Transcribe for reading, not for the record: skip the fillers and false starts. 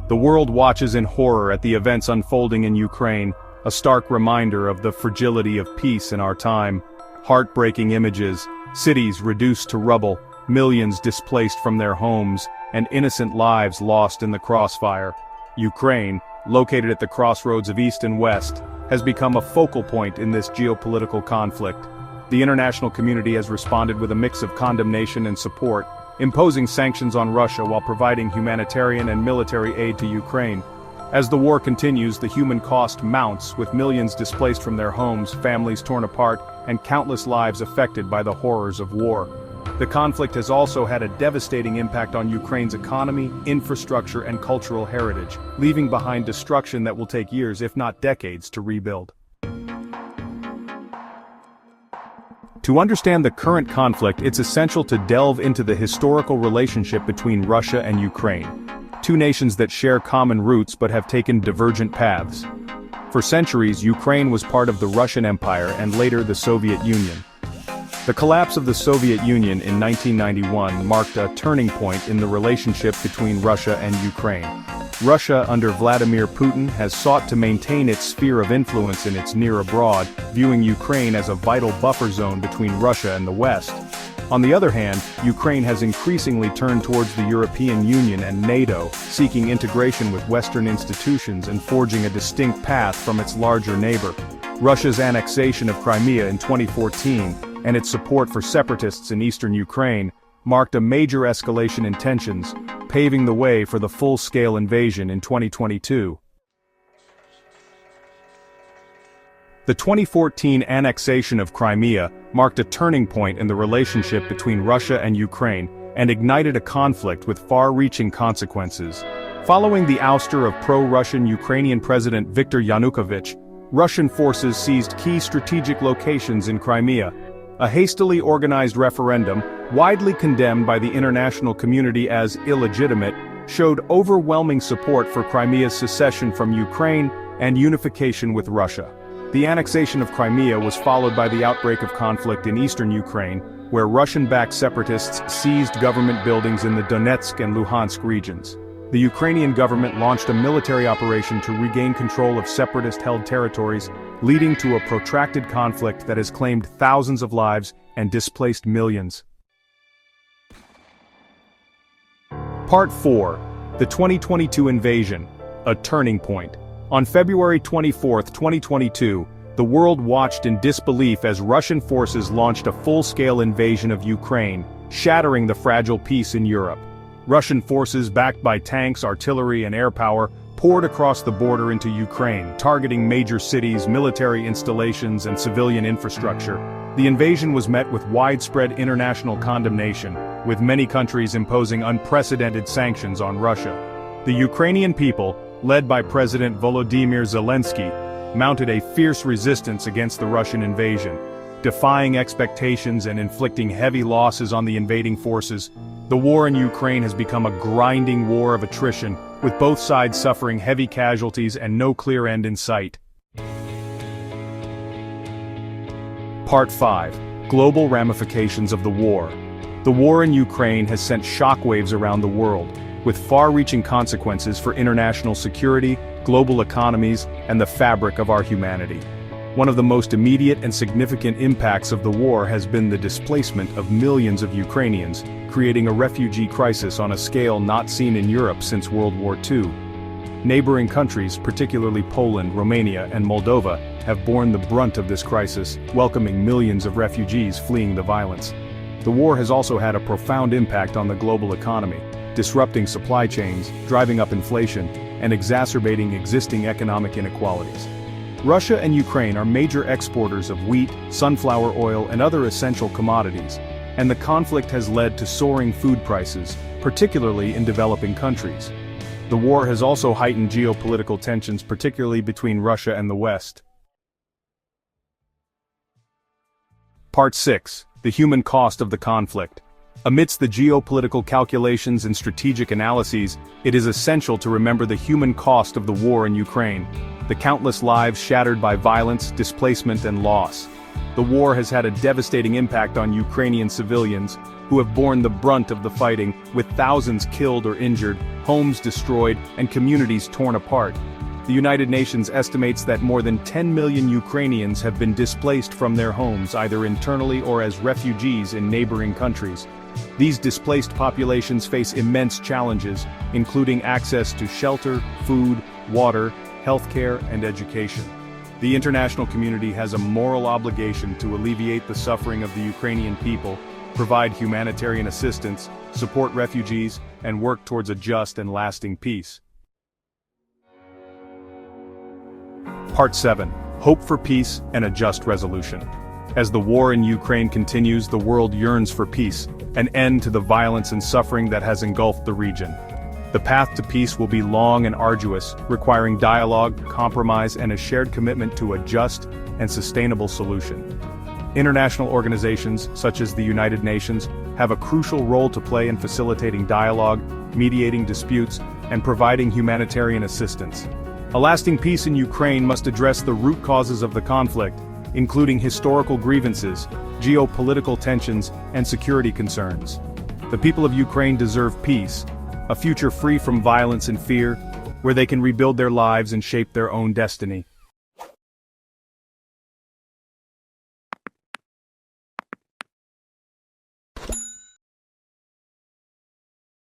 The world watches in horror at the events unfolding in Ukraine, a stark reminder of the fragility of peace in our time. Heartbreaking images, cities reduced to rubble, millions displaced from their homes, and innocent lives lost in the crossfire. Ukraine, located at the crossroads of East and West, has become a focal point in this geopolitical conflict. The international community has responded with a mix of condemnation and support, imposing sanctions on Russia while providing humanitarian and military aid to Ukraine. As the war continues, the human cost mounts, with millions displaced from their homes, families torn apart, and countless lives affected by the horrors of war. The conflict has also had a devastating impact on Ukraine's economy, infrastructure, and cultural heritage, leaving behind destruction that will take years, if not decades, to rebuild. To understand the current conflict, it's essential to delve into the historical relationship between Russia and Ukraine, two nations that share common roots but have taken divergent paths. For centuries, Ukraine was part of the Russian Empire and later the Soviet Union. The collapse of the Soviet Union in 1991 marked a turning point in the relationship between Russia and Ukraine. Russia, under Vladimir Putin, has sought to maintain its sphere of influence in its near abroad, viewing Ukraine as a vital buffer zone between Russia and the West. On the other hand, Ukraine has increasingly turned towards the European Union and NATO, seeking integration with Western institutions and forging a distinct path from its larger neighbor. Russia's annexation of Crimea in 2014, and its support for separatists in eastern Ukraine, marked a major escalation in tensions, paving the way for the full-scale invasion in 2022. The 2014 annexation of Crimea marked a turning point in the relationship between Russia and Ukraine and ignited a conflict with far-reaching consequences. Following the ouster of pro-Russian Ukrainian President Viktor Yanukovych, Russian forces seized key strategic locations in Crimea. A hastily organized referendum, widely condemned by the international community as illegitimate, showed overwhelming support for Crimea's secession from Ukraine and unification with Russia. The annexation of Crimea was followed by the outbreak of conflict in eastern Ukraine, where Russian-backed separatists seized government buildings in the Donetsk and Luhansk regions. The Ukrainian government launched a military operation to regain control of separatist-held territories, leading to a protracted conflict that has claimed thousands of lives and displaced millions. Part 4. The 2022 invasion, a turning point. On February 24, 2022, the world watched in disbelief as Russian forces launched a full-scale invasion of Ukraine, shattering the fragile peace in Europe. Russian forces, backed by tanks, artillery, and air power, poured across the border into Ukraine, targeting major cities, military installations, and civilian infrastructure. The invasion was met with widespread international condemnation, with many countries imposing unprecedented sanctions on Russia. The Ukrainian people, led by President Volodymyr Zelensky, mounted a fierce resistance against the Russian invasion. Defying expectations and inflicting heavy losses on the invading forces, the war in Ukraine has become a grinding war of attrition, with both sides suffering heavy casualties and no clear end in sight. Part 5. Global ramifications of the war. The war in Ukraine has sent shockwaves around the world, with far-reaching consequences for international security, global economies, and the fabric of our humanity. One of the most immediate and significant impacts of the war has been the displacement of millions of Ukrainians, creating a refugee crisis on a scale not seen in Europe since World War II. Neighboring countries, particularly Poland, Romania, and Moldova, have borne the brunt of this crisis, welcoming millions of refugees fleeing the violence. The war has also had a profound impact on the global economy, disrupting supply chains, driving up inflation, and exacerbating existing economic inequalities. Russia and Ukraine are major exporters of wheat, sunflower oil, and other essential commodities, and the conflict has led to soaring food prices, particularly in developing countries. The war has also heightened geopolitical tensions, particularly between Russia and the West. Part 6. The human cost of the conflict. Amidst the geopolitical calculations and strategic analyses, it is essential to remember the human cost of the war in Ukraine, the countless lives shattered by violence, displacement, and loss. The war has had a devastating impact on Ukrainian civilians, who have borne the brunt of the fighting, with thousands killed or injured, homes destroyed, and communities torn apart. The United Nations estimates that more than 10 million Ukrainians have been displaced from their homes either internally or as refugees in neighboring countries. These displaced populations face immense challenges, including access to shelter, food, water, healthcare, and education. The international community has a moral obligation to alleviate the suffering of the Ukrainian people, provide humanitarian assistance, support refugees, and work towards a just and lasting peace. Part 7. Hope for peace and a just resolution. As the war in Ukraine continues, the world yearns for peace, an end to the violence and suffering that has engulfed the region. The path to peace will be long and arduous, requiring dialogue, compromise, and a shared commitment to a just and sustainable solution. International organizations, such as the United Nations, have a crucial role to play in facilitating dialogue, mediating disputes, and providing humanitarian assistance. A lasting peace in Ukraine must address the root causes of the conflict, including historical grievances, geopolitical tensions, and security concerns. The people of Ukraine deserve peace, a future free from violence and fear, where they can rebuild their lives and shape their own destiny.